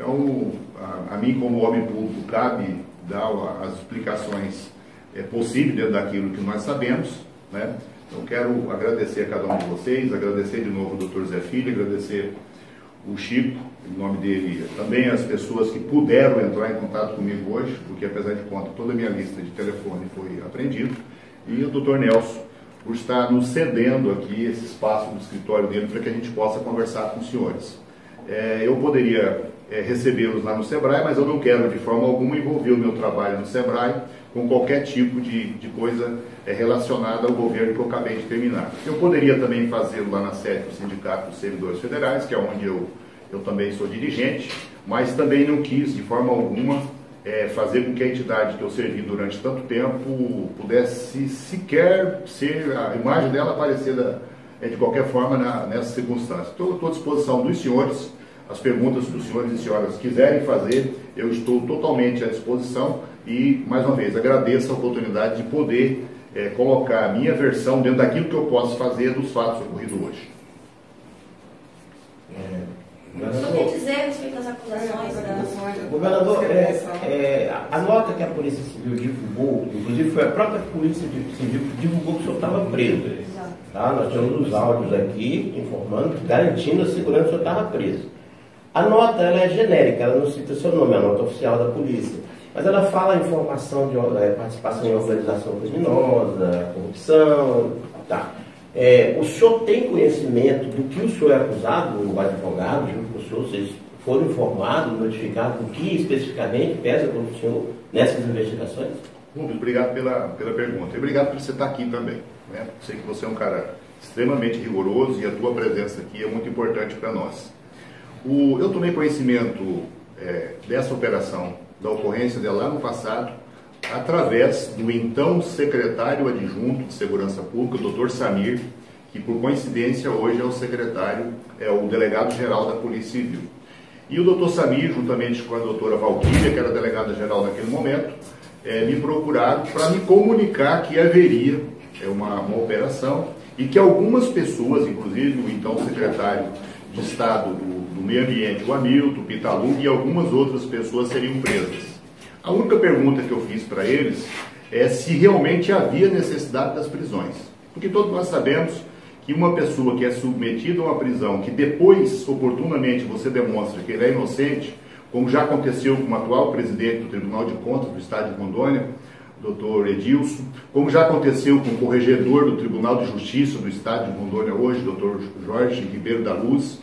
Então, a mim, como homem público, cabe dar as explicações possíveis dentro daquilo que nós sabemos, né? Então, quero agradecer a cada um de vocês, agradecer de novo o Dr. Zé Filho, agradecer o Chico, em nome dele, também as pessoas que puderam entrar em contato comigo hoje, porque, apesar de conta, toda a minha lista de telefone foi apreendida, e o Dr. Nelson, por estar nos cedendo aqui esse espaço do escritório dele para que a gente possa conversar com os senhores. Eu poderia recebê-los lá no SEBRAE, mas eu não quero de forma alguma envolver o meu trabalho no SEBRAE com qualquer tipo de coisa relacionada ao governo que eu acabei de terminar. Eu poderia também fazê-lo lá na sede do Sindicato dos Servidores Federais, que é onde eu também sou dirigente, mas também não quis de forma alguma fazer com que a entidade que eu servi durante tanto tempo pudesse sequer ser, a imagem dela aparecida de qualquer forma nessa circunstância. Então, eu estou à disposição dos senhores, as perguntas que os senhores e senhoras quiserem fazer, eu estou totalmente à disposição e, mais uma vez, agradeço a oportunidade de poder colocar a minha versão dentro daquilo que eu posso fazer dos fatos ocorridos hoje. Só quer dizer respeito às acusações. Governador, a nota que a Polícia Civil divulgou, inclusive foi a própria Polícia Civil que divulgou que o senhor estava preso. Tá? Nós temos os áudios aqui informando, garantindo a segurança que o senhor estava preso. A nota ela é genérica, ela não cita seu nome, é a nota oficial da polícia. Mas ela fala a informação de participação em organização criminosa, corrupção, tá. O senhor tem conhecimento do que o senhor é acusado, o advogado, junto com o senhor, vocês foram informados, notificados do que especificamente pesa contra o senhor nessas investigações? Rubens, obrigado pela pergunta. E obrigado por você estar aqui também, né? Sei que você é um cara extremamente rigoroso e a tua presença aqui é muito importante para nós. Eu tomei conhecimento dessa operação, da ocorrência dela lá no passado, através do então secretário adjunto de Segurança Pública, o Dr. Samir, que por coincidência hoje é o secretário, o delegado-geral da Polícia Civil. E o Dr. Samir, juntamente com a doutora Valquíria, que era delegada-geral naquele momento, me procuraram para me comunicar que haveria uma operação e que algumas pessoas, inclusive o então secretário de Estado do Meio Ambiente, o Hamilton, o Pitalu, e algumas outras pessoas seriam presas. A única pergunta que eu fiz para eles é se realmente havia necessidade das prisões. Porque todos nós sabemos que uma pessoa que é submetida a uma prisão, que depois, oportunamente, você demonstra que ele é inocente, como já aconteceu com o atual presidente do Tribunal de Contas do Estado de Rondônia, Dr. Edilson, como já aconteceu com o corregedor do Tribunal de Justiça do Estado de Rondônia hoje, Dr. Jorge Ribeiro da Luz,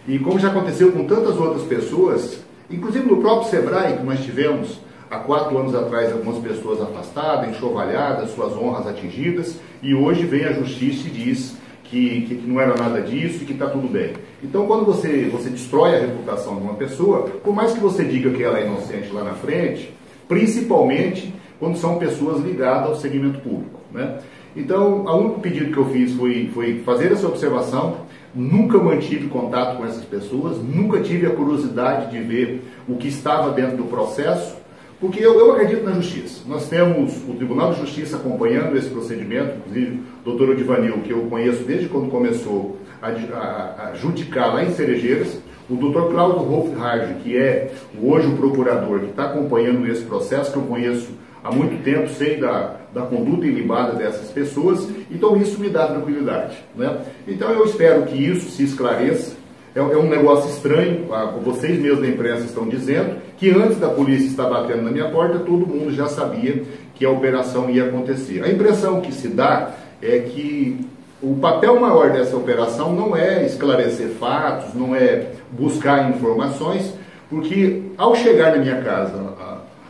e como já aconteceu com tantas outras pessoas, inclusive no próprio SEBRAE, que nós tivemos há 4 anos atrás algumas pessoas afastadas, enxovalhadas, suas honras atingidas, e hoje vem a justiça e diz que não era nada disso e que está tudo bem. Então, quando você destrói a reputação de uma pessoa, por mais que você diga que ela é inocente lá na frente, principalmente quando são pessoas ligadas ao segmento público, né? Então, o único pedido que eu fiz foi fazer essa observação. Nunca mantive contato com essas pessoas, nunca tive a curiosidade de ver o que estava dentro do processo, porque eu acredito na justiça. Nós temos o Tribunal de Justiça acompanhando esse procedimento, inclusive o doutor Odivanil, que eu conheço desde quando começou a judicar lá em Cerejeiras, o doutor Cláudio Hofhard, que é hoje o procurador que está acompanhando esse processo, que eu conheço há muito tempo, sei da conduta ilibada dessas pessoas, então isso me dá tranquilidade, né? Então eu espero que isso se esclareça. É um negócio estranho, vocês mesmos da imprensa estão dizendo que antes da polícia estar batendo na minha porta, todo mundo já sabia que a operação ia acontecer. A impressão que se dá é que o papel maior dessa operação não é esclarecer fatos, não é buscar informações, porque ao chegar na minha casa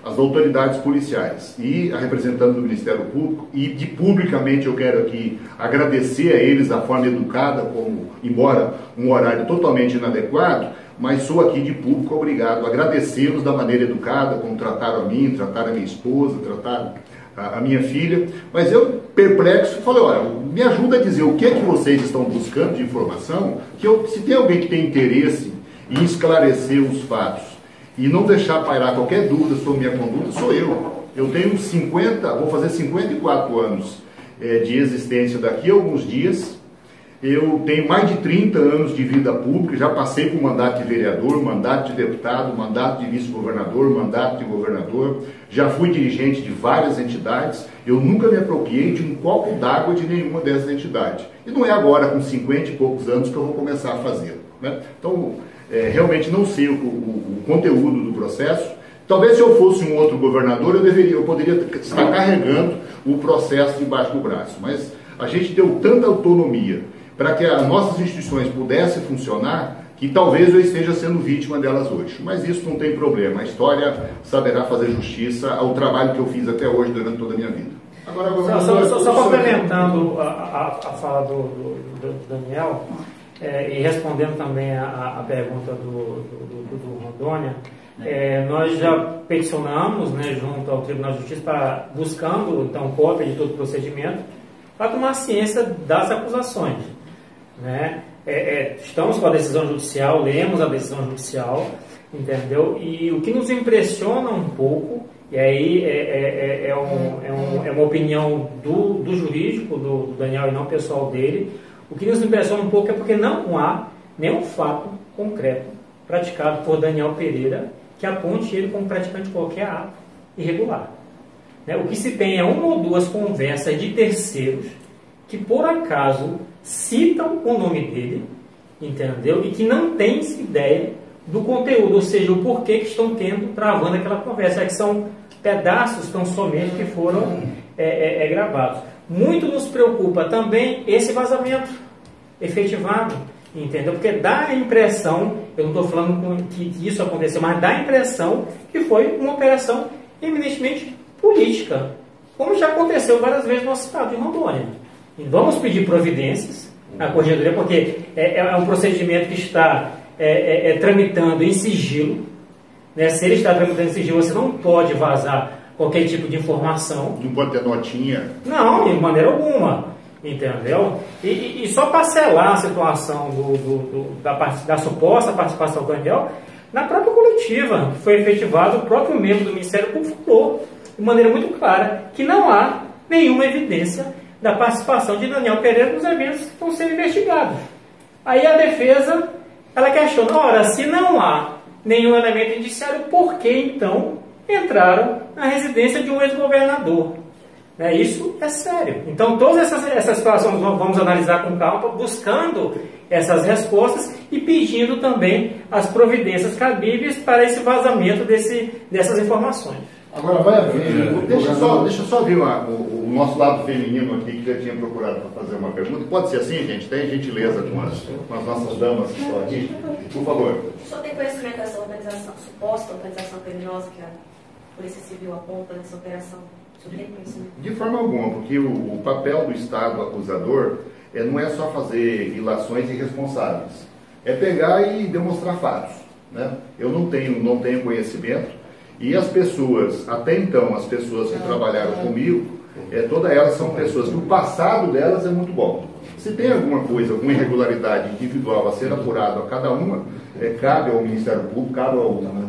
as autoridades policiais e a representante do Ministério Público, e publicamente eu quero aqui agradecer a eles da forma educada, como, embora um horário totalmente inadequado, mas sou aqui de público obrigado a agradecê-los da maneira educada, como trataram a mim, trataram a minha esposa, trataram a minha filha, mas eu, perplexo, falei, olha, me ajuda a dizer o que é que vocês estão buscando de informação, que se tem alguém que tem interesse em esclarecer os fatos, e não deixar pairar qualquer dúvida sobre minha conduta, sou eu. Eu tenho vou fazer 54 anos de existência daqui a alguns dias. Eu tenho mais de 30 anos de vida pública, já passei por mandato de vereador, mandato de deputado, mandato de vice-governador, mandato de governador, já fui dirigente de várias entidades, eu nunca me apropriei de um copo d'água de nenhuma dessas entidades. E não é agora, com 50 e poucos anos, que eu vou começar a fazê-lo, né? Então, realmente não sei o conteúdo do processo. Talvez se eu fosse um outro governador, eu poderia estar carregando o processo debaixo do braço, mas a gente deu tanta autonomia para que as nossas instituições pudessem funcionar, que talvez eu esteja sendo vítima delas hoje. Mas isso não tem problema, a história saberá fazer justiça ao trabalho que eu fiz até hoje durante toda a minha vida. Agora, só complementando a fala do Daniel, e respondendo também a pergunta do Rondônia, nós já peticionamos, né, junto ao Tribunal de Justiça, buscando então cópia de todo o procedimento, para tomar ciência das acusações, né? Estamos com a decisão judicial, lemos a decisão judicial, entendeu? E o que nos impressiona um pouco, e aí é uma opinião do jurídico, do Daniel, e não pessoal dele, o que nos impressiona um pouco é porque não há nenhum fato concreto praticado por Daniel Pereira que aponte ele como praticante de qualquer ato irregular. O que se tem é uma ou duas conversas de terceiros que, por acaso, citam o nome dele, entendeu? E que não têm ideia do conteúdo, ou seja, o porquê que estão travando aquela conversa, que são pedaços tão somente que foram gravados. Muito nos preocupa também esse vazamento efetivado, entendeu? Porque dá a impressão, eu não estou falando que isso aconteceu, mas dá a impressão que foi uma operação eminentemente política, como já aconteceu várias vezes no nosso estado de Rondônia. E vamos pedir providências na corregedoria, porque é um procedimento que está tramitando em sigilo, né? Se ele está tramitando em sigilo, você não pode vazar qualquer tipo de informação. Não pode ter notinha? Não, de maneira alguma, entendeu? E só parcelar a situação da suposta participação do Daniel na própria coletiva, que foi efetivado, o próprio membro do Ministério Público falou de maneira muito clara que não há nenhuma evidência da participação de Daniel Pereira nos eventos que estão sendo investigados. Aí a defesa, ela questiona, ora, se não há nenhum elemento indiciário, por que então entraram na residência de um ex-governador? Isso é sério. Então todas essas situações vamos analisar com calma, buscando essas respostas e pedindo também as providências cabíveis para esse vazamento dessas informações. Agora vai haver. Deixa eu só ver o nosso lado feminino aqui, que já tinha procurado para fazer uma pergunta. Pode ser assim, gente? Tem gentileza com as nossas damas que estão aqui? Por favor. O senhor tem conhecimento dessa organização, suposta organização criminosa que a Polícia Civil aponta nessa operação? O senhor tem conhecimento? De forma alguma, porque o papel do Estado acusador não é só fazer ilações irresponsáveis. É pegar e demonstrar fatos, né? Eu não tenho conhecimento. E as pessoas, até então, as pessoas que trabalharam comigo, todas elas são pessoas que o passado delas é muito bom. Se tem alguma coisa, alguma irregularidade individual a ser apurado a cada uma, cabe ao Ministério Público, cabe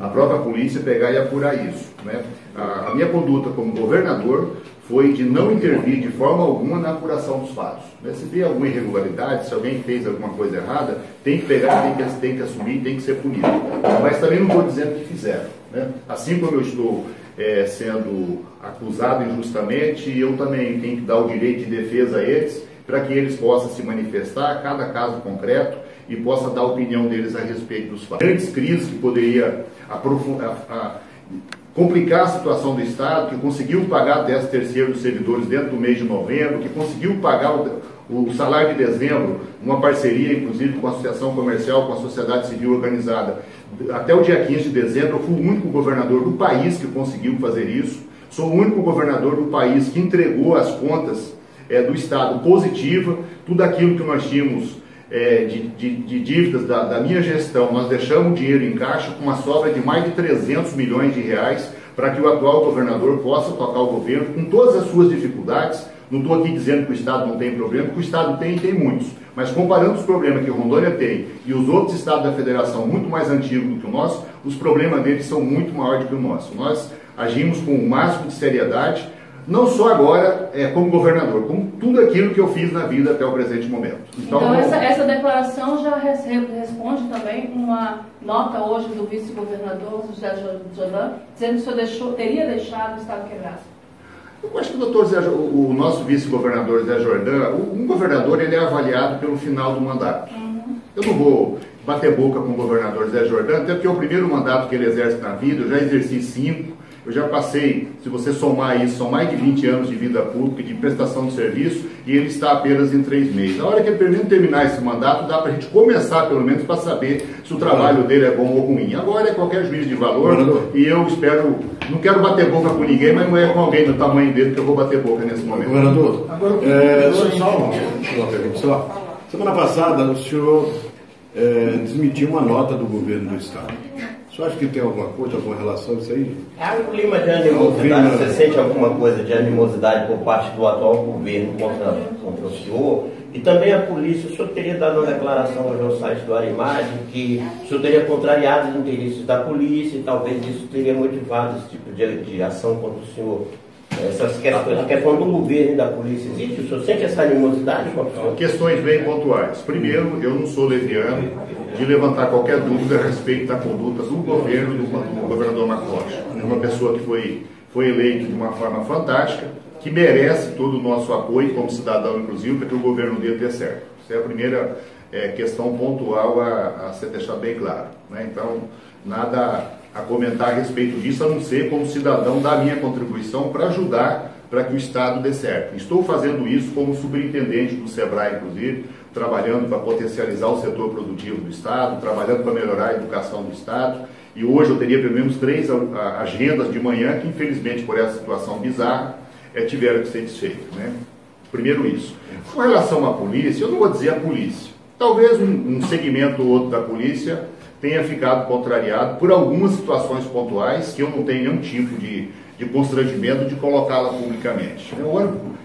à própria polícia pegar e apurar isso, né? A minha conduta como governador foi de não intervir de forma alguma na apuração dos fatos, né? Se tem alguma irregularidade, se alguém fez alguma coisa errada, tem que pegar, tem que assumir, tem que ser punido. Mas também não estou dizendo que fizeram, né? Assim como eu estou sendo acusado injustamente, eu também tenho que dar o direito de defesa a eles, para que eles possam se manifestar a cada caso concreto e possa dar a opinião deles a respeito dos fatos. Grandes crises que poderia complicar a situação do Estado, que conseguiu pagar 13º dos servidores dentro do mês de novembro, que conseguiu pagar o salário de dezembro, uma parceria, inclusive, com a Associação Comercial, com a Sociedade Civil Organizada. Até o dia 15 de dezembro, eu fui o único governador do país que conseguiu fazer isso. Sou o único governador do país que entregou as contas do Estado positiva. Tudo aquilo que nós tínhamos de dívidas da minha gestão, nós deixamos dinheiro em caixa com uma sobra de mais de 300 milhões de reais para que o atual governador possa tocar o governo com todas as suas dificuldades. Não estou aqui dizendo que o Estado não tem problema, porque o Estado tem e tem muitos. Mas comparando os problemas que Rondônia tem e os outros estados da federação muito mais antigos do que o nosso, os problemas deles são muito maiores do que o nosso. Nós agimos com o máximo de seriedade, Não só agora como governador, como tudo aquilo que eu fiz na vida até o presente momento. Então essa declaração já responde também uma nota hoje do vice-governador José Jordan, dizendo que o senhor teria deixado o Estado quebrado. Eu acho que o nosso vice-governador Zé Jordan, um governador ele é avaliado pelo final do mandato. Eu não vou bater boca com o governador Zé Jordan, até porque é o primeiro mandato que ele exerce na vida, eu já exerci 5. Eu já passei, se você somar isso, são mais de 20 anos de vida pública, de prestação de serviço, e ele está apenas em 3 meses. Na hora que ele terminar esse mandato, dá para a gente começar, pelo menos, para saber se o trabalho dele é bom ou ruim. Agora é qualquer juiz de valor, e eu espero, não quero bater boca com ninguém, mas não é com alguém do tamanho dele que eu vou bater boca nesse momento. Governador, só uma pergunta só. Semana passada, o senhor desmentiu uma nota do governo do Estado. O senhor acha que tem alguma coisa, alguma relação a isso aí? Há um clima de animosidade. Você sente alguma coisa de animosidade por parte do atual governo contra o senhor? E também a polícia, o senhor teria dado uma declaração hoje no site do Arimagem que o senhor teria contrariado os interesses da polícia e talvez isso teria motivado esse tipo de ação contra o senhor. Essas questões, a questão do governo e da polícia existe? O senhor sente essa animosidade? Questões bem pontuais. Primeiro, eu não sou leviano de levantar qualquer dúvida a respeito da conduta do governo do governador Marcos Rocha. É uma pessoa que foi eleito de uma forma fantástica, que merece todo o nosso apoio como cidadão, inclusive, para que o governo dele dê certo. Essa é a primeira questão pontual a ser deixada bem claro. Né? Então, nada a comentar a respeito disso, a não ser como cidadão dar minha contribuição para ajudar para que o Estado dê certo. Estou fazendo isso como superintendente do SEBRAE, inclusive, trabalhando para potencializar o setor produtivo do Estado, trabalhando para melhorar a educação do Estado. E hoje eu teria pelo menos 3 agendas de manhã que, infelizmente, por essa situação bizarra, tiveram que ser desfeitas. Né? Primeiro isso. Com relação à polícia, eu não vou dizer a polícia. Talvez um segmento ou outro da polícia tenha ficado contrariado por algumas situações pontuais que eu não tenho nenhum tipo de constrangimento de colocá-la publicamente.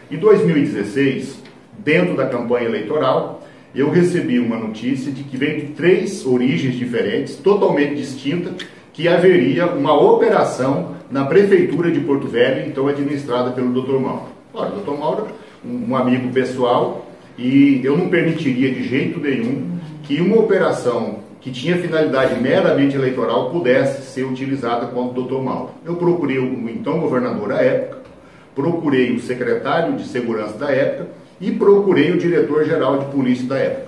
Em 2016, dentro da campanha eleitoral, eu recebi uma notícia de que vem de 3 origens diferentes, totalmente distintas, que haveria uma operação na Prefeitura de Porto Velho, então administrada pelo Dr. Mauro. Ora, o Dr. Mauro, um amigo pessoal, e eu não permitiria de jeito nenhum que uma operação que tinha finalidade meramente eleitoral pudesse ser utilizada contra o Dr. Mauro. Eu procurei o então governador à época, procurei o secretário de segurança da época e procurei o diretor-geral de polícia da época.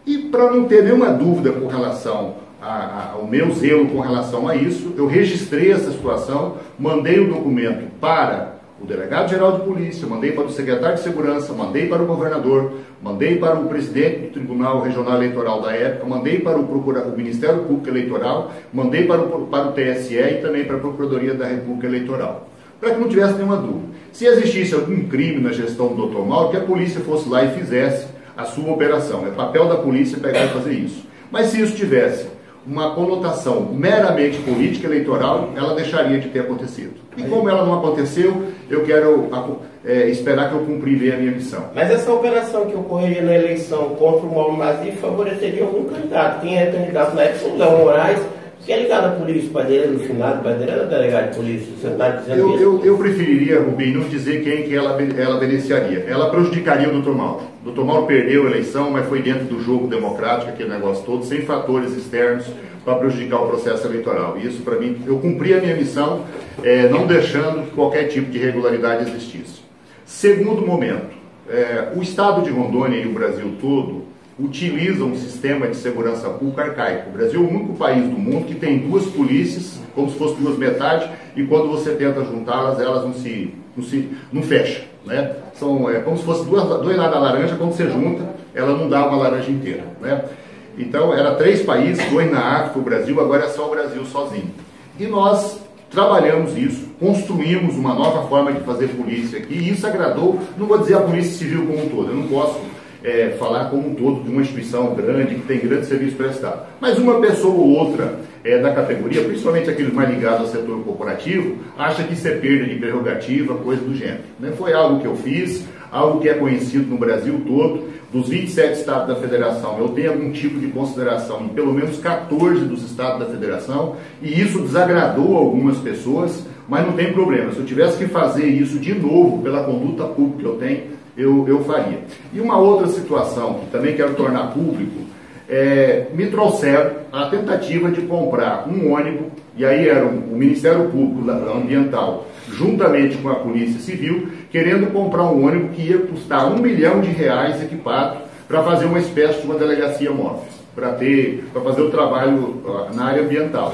E para não ter nenhuma dúvida com relação ao meu zelo com relação a isso, eu registrei essa situação, mandei o documento para o delegado-geral de polícia, mandei para o secretário de segurança, mandei para o governador, mandei para o presidente do Tribunal Regional Eleitoral da época, mandei para o Ministério Público Eleitoral, mandei para o TSE e também para a Procuradoria da República Eleitoral, para que não tivesse nenhuma dúvida. Se existisse algum crime na gestão do Dr. Mauro, que a polícia fosse lá e fizesse a sua operação. É papel da polícia pegar e fazer isso. Mas se isso tivesse uma conotação meramente política eleitoral, ela deixaria de ter acontecido. E como ela não aconteceu, eu quero esperar que eu cumpri bem a minha missão. Mas essa operação que ocorreria na eleição contra o Mauro Mazzi favoreceria algum candidato. Quem é candidato na época, o Léo Moraes, que é ligado à polícia, o pai dele no final, o pai dele era delegado de polícia. Você está dizendo isso? Eu preferiria, Rubinho, não dizer quem que ela beneficiaria. Ela prejudicaria o Dr. Mauro. O Dr. Mauro perdeu a eleição, mas foi dentro do jogo democrático, aquele negócio todo, sem fatores externos para prejudicar o processo eleitoral. E isso, para mim, eu cumpri a minha missão, não deixando que qualquer tipo de irregularidade existisse. Segundo momento, o Estado de Rondônia e o Brasil todo utilizam um sistema de segurança pública arcaico. O Brasil é o único país do mundo que tem 2 polícias, como se fossem 2 metades, e quando você tenta juntá-las, elas não fecham. Né? São como se fossem 2 lados da laranja, quando você junta, ela não dá uma laranja inteira. Né? Então, era 3 países, 2 na África, o Brasil, agora é só o Brasil sozinho. E nós trabalhamos isso, construímos uma nova forma de fazer polícia aqui, e isso agradou, não vou dizer a Polícia Civil como um todo, eu não posso falar como um todo de uma instituição grande, que tem grande serviço prestado. Mas uma pessoa ou outra da categoria, principalmente aqueles mais ligados ao setor corporativo, acha que isso é perda de prerrogativa, coisa do gênero. Né? Foi algo que eu fiz, algo que é conhecido no Brasil todo. Dos 27 estados da federação, eu tenho algum tipo de consideração em pelo menos 14 dos estados da federação, e isso desagradou algumas pessoas, mas não tem problema. Se eu tivesse que fazer isso de novo pela conduta pública que eu tenho, eu faria. E uma outra situação que também quero tornar público, me trouxeram a tentativa de comprar um ônibus, e aí era o Ministério Público Ambiental, juntamente com a Polícia Civil, querendo comprar um ônibus que ia custar R$1 milhão equipado para fazer uma espécie de uma delegacia móvel, para fazer o trabalho na área ambiental.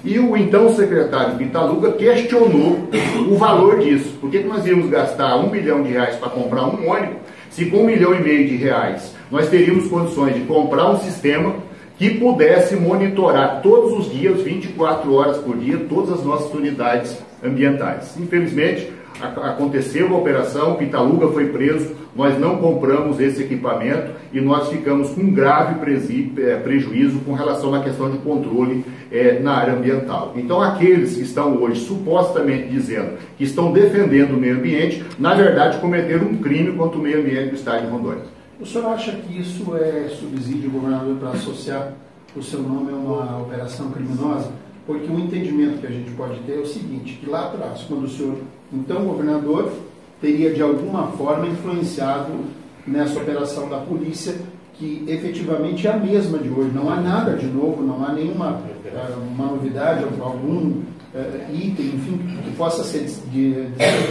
E o então secretário Pitaluga questionou o valor disso. Por que nós íamos gastar R$1 milhão para comprar um ônibus, se com R$1,5 milhão nós teríamos condições de comprar um sistema que pudesse monitorar todos os dias, 24 horas por dia, todas as nossas unidades ambientais. Infelizmente, aconteceu a operação, Pitaluga foi preso, nós não compramos esse equipamento e nós ficamos com um grave prejuízo com relação à questão de controle na área ambiental. Então, aqueles que estão hoje supostamente dizendo que estão defendendo o meio ambiente, na verdade cometeram um crime contra o meio ambiente do estado de Rondônia. O senhor acha que isso é subsídio, governador, para associar o seu nome a uma operação criminosa? Porque o entendimento que a gente pode ter é o seguinte, que lá atrás, quando o senhor, então governador, teria de alguma forma influenciado nessa operação da polícia, que efetivamente é a mesma de hoje. Não há nada de novo, não há nenhuma uma novidade, algum item, enfim, que possa ser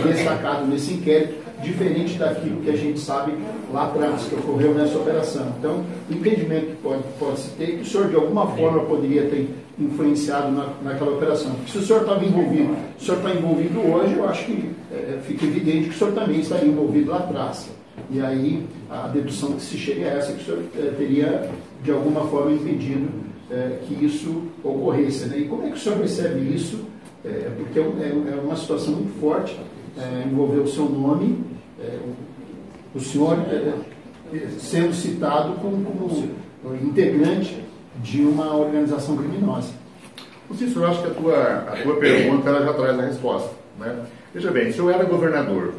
destacado nesse inquérito, diferente daquilo que a gente sabe lá atrás, que ocorreu nessa operação. Então, o entendimento que pode-se ter é que o senhor, de alguma forma, poderia ter influenciado naquela operação. Porque se o senhor estava envolvido, o senhor está envolvido hoje, eu acho que fica evidente que o senhor também estaria envolvido lá atrás. E aí, a dedução que se chega é essa, que o senhor teria, de alguma forma, impedido que isso ocorresse. Né? E como é que o senhor recebe isso? Porque é uma situação muito forte, envolver o seu nome, o senhor sendo citado como integrante de uma organização criminosa. Cícero, eu acho que a tua pergunta ela já traz a resposta. Né? Veja bem, se eu era governador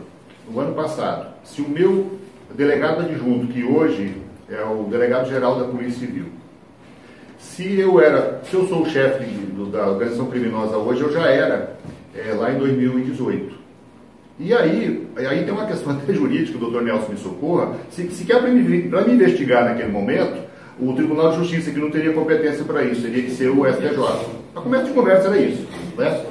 no ano passado, se o meu delegado adjunto, que hoje é o delegado-geral da Polícia Civil, se eu sou o chefe da organização criminosa hoje, eu já era lá em 2018. E aí tem uma questão até jurídica, o doutor Nelson me socorra, se quer para me investigar naquele momento, o Tribunal de Justiça, que não teria competência para isso, teria que ser o STJ. A começo de conversa era isso. Né?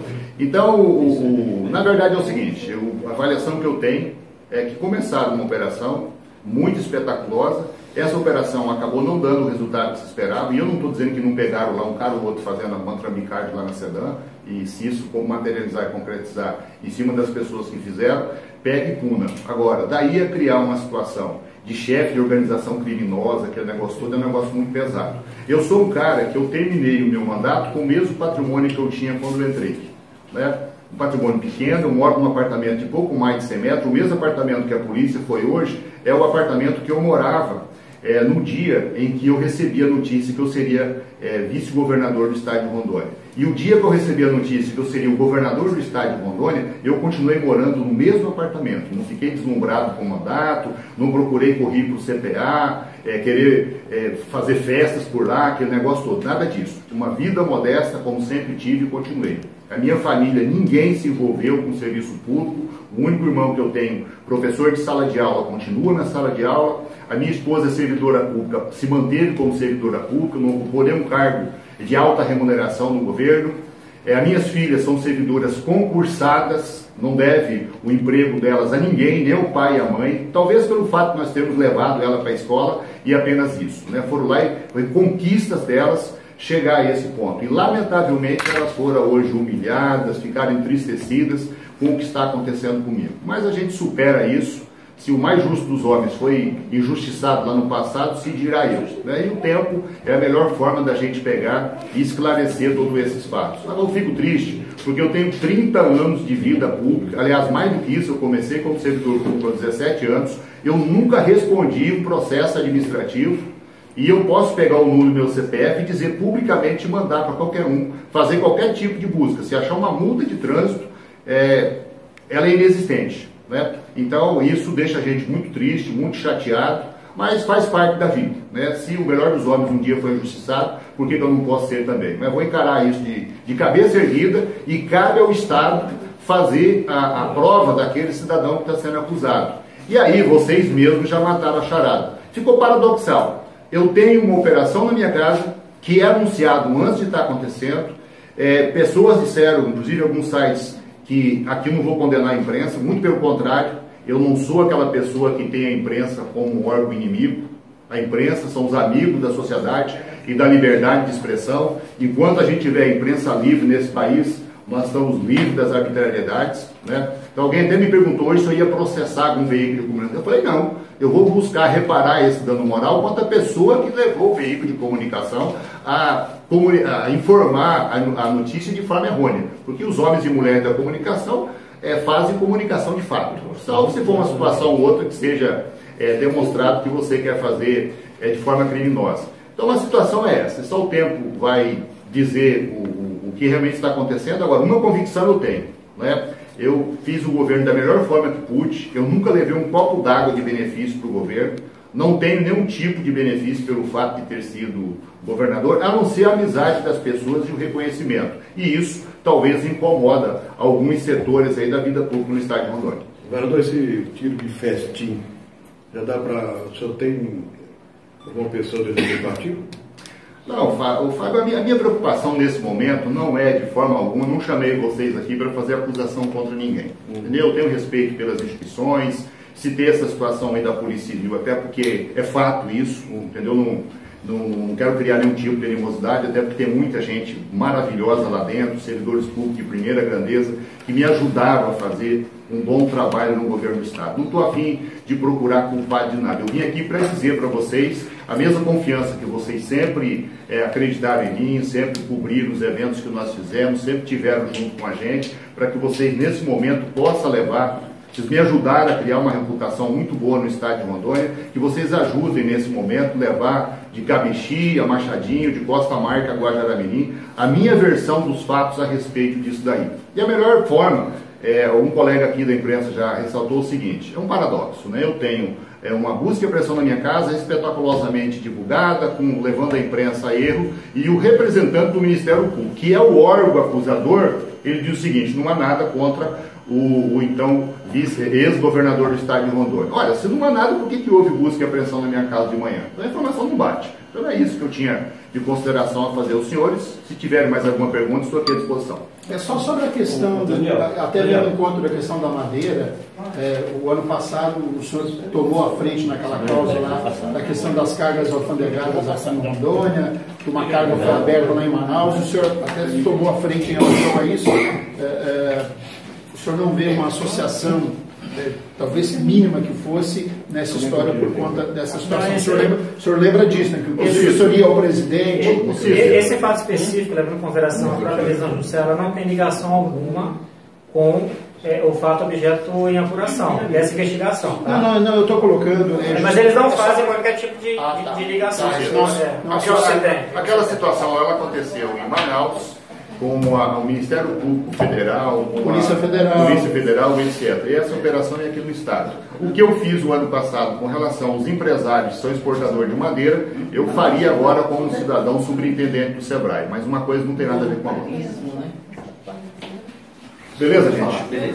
Então, na verdade é o seguinte, a avaliação que eu tenho é que começaram uma operação muito espetaculosa, essa operação acabou não dando o resultado que se esperava, e eu não estou dizendo que não pegaram lá um cara ou outro fazendo a mantrambicagem lá na SEDAM, e se isso materializar e concretizar em cima das pessoas que fizeram, pega e puna. Agora, daí a criar uma situação de chefe de organização criminosa, que é negócio todo, é um negócio muito pesado. Eu sou um cara que eu terminei o meu mandato com o mesmo patrimônio que eu tinha quando eu entrei. Né? Um patrimônio pequeno, eu moro num apartamento de pouco mais de 100 metros, o mesmo apartamento que a polícia foi hoje, é o apartamento que eu morava no dia em que eu recebi a notícia que eu seria vice-governador do estado de Rondônia. E o dia que eu recebi a notícia que eu seria o governador do estado de Rondônia, eu continuei morando no mesmo apartamento. Não fiquei deslumbrado com o mandato, não procurei correr para o CPA, querer fazer festas por lá, aquele negócio todo. Nada disso. Uma vida modesta, como sempre tive e continuei. A minha família, ninguém se envolveu com o serviço público. O único irmão que eu tenho, professor de sala de aula, continua na sala de aula. A minha esposa é servidora pública, se manteve como servidora pública, não ocupou nenhum cargo de alta remuneração no governo. As minhas filhas são servidoras concursadas, não deve o emprego delas a ninguém, nem o pai e a mãe, talvez pelo fato de nós termos levado ela para a escola e apenas isso. Né? Foram lá e foi conquistas delas chegar a esse ponto. E, lamentavelmente, elas foram hoje humilhadas, ficaram entristecidas com o que está acontecendo comigo. Mas a gente supera isso. Se o mais justo dos homens foi injustiçado lá no passado, se dirá isso. Né? E o tempo é a melhor forma da gente pegar e esclarecer todos esses fatos. Mas eu fico triste, porque eu tenho 30 anos de vida pública, aliás, mais do que isso, eu comecei como servidor público aos 17 anos, eu nunca respondi um processo administrativo, e eu posso pegar o número do meu CPF e dizer publicamente e mandar para qualquer um fazer qualquer tipo de busca. Se achar uma multa de trânsito, ela é inexistente. Né? Então isso deixa a gente muito triste, muito chateado, mas faz parte da vida. Né? Se o melhor dos homens um dia foi injustiçado, por que eu não posso ser também? Mas vou encarar isso de cabeça erguida, e cabe ao Estado fazer a prova daquele cidadão que está sendo acusado. E aí vocês mesmos já mataram a charada. Ficou paradoxal. Eu tenho uma operação na minha casa que é anunciado antes de estar acontecendo. Pessoas disseram, inclusive alguns sites, que aqui não vou condenar a imprensa, muito pelo contrário, eu não sou aquela pessoa que tem a imprensa como um órgão inimigo. A imprensa são os amigos da sociedade e da liberdade de expressão. Enquanto a gente tiver a imprensa livre nesse país, nós estamos livres das arbitrariedades, né? Então alguém até me perguntou hoje se eu ia processar algum veículo de comunicação. Eu falei, não, eu vou buscar reparar esse dano moral quanto a pessoa que levou o veículo de comunicação a informar a notícia de forma errônea. Porque os homens e mulheres da comunicação fazem comunicação de fato. Salvo se for uma situação ou outra que seja demonstrado que você quer fazer de forma criminosa. Então a situação é essa. Só o tempo vai dizer o que realmente está acontecendo. Agora, uma convicção eu tenho, né? Eu fiz o governo da melhor forma que pude, eu nunca levei um copo d'água de benefício para o governo, não tenho nenhum tipo de benefício pelo fato de ter sido governador, a não ser a amizade das pessoas e o reconhecimento. E isso talvez incomoda alguns setores aí da vida pública no estado de Rondônia. Governador, esse tiro de festim, já dá para... O senhor tem alguma pessoa dentro do partido? Não, Fábio, a minha preocupação nesse momento não é de forma alguma, não chamei vocês aqui para fazer acusação contra ninguém. Entendeu? Eu tenho respeito pelas instituições, citei essa situação aí da Polícia Civil, até porque é fato isso, entendeu? Não quero criar nenhum tipo de animosidade, até porque tem muita gente maravilhosa lá dentro, servidores públicos de primeira grandeza, que me ajudaram a fazer um bom trabalho no governo do Estado. Não estou afim de procurar culpado de nada. Eu vim aqui para dizer para vocês a mesma confiança que vocês sempre acreditaram em mim, sempre cobriram os eventos que nós fizemos, sempre tiveram junto com a gente, para que vocês nesse momento possam levar. Vocês me ajudaram a criar uma reputação muito boa no estado de Rondônia, que vocês ajudem nesse momento levar de Cabixi a Machadinho, de Costa Marca a Guajará-Mirim, a minha versão dos fatos a respeito disso daí. E a melhor forma, um colega aqui da imprensa já ressaltou o seguinte, é um paradoxo, né? Eu tenho uma busca e pressão na minha casa espetaculosamente divulgada, levando a imprensa a erro, e o representante do Ministério Público, que é o órgão acusador, ele diz o seguinte, não há nada contra o então ex-governador do estado de Rondônia. Olha, se não há nada, por que houve busca e apreensão na minha casa de manhã? Então a informação não bate. Então é isso que eu tinha de consideração a fazer aos senhores. Se tiverem mais alguma pergunta, estou aqui à disposição. É só sobre a questão, até no encontro da questão da madeira, o ano passado o senhor tomou a frente naquela causa lá, da questão das cargas alfandegadas aqui em Rondônia, que uma carga foi aberta lá em Manaus, o senhor até tomou a frente em relação a isso. O senhor não vê uma associação, talvez mínima que fosse, nessa história por conta dessa situação? O senhor lembra disso, né? Que a assessoria ao presidente... Esse fato específico, levando em consideração a própria decisão judicial, ela não tem ligação alguma com o fato objeto em apuração, dessa investigação. Tá? Não, eu estou colocando... mas eles não fazem qualquer tipo de ligação. Aquela situação, ela aconteceu em Manaus, com o Ministério Público Federal, com Polícia Federal, etc. E essa operação é aqui no Estado. O que eu fiz o ano passado com relação aos empresários que são exportadores de madeira, eu faria agora como cidadão superintendente do SEBRAE. Mas uma coisa não tem nada a ver com a outra. Beleza, gente? Beleza.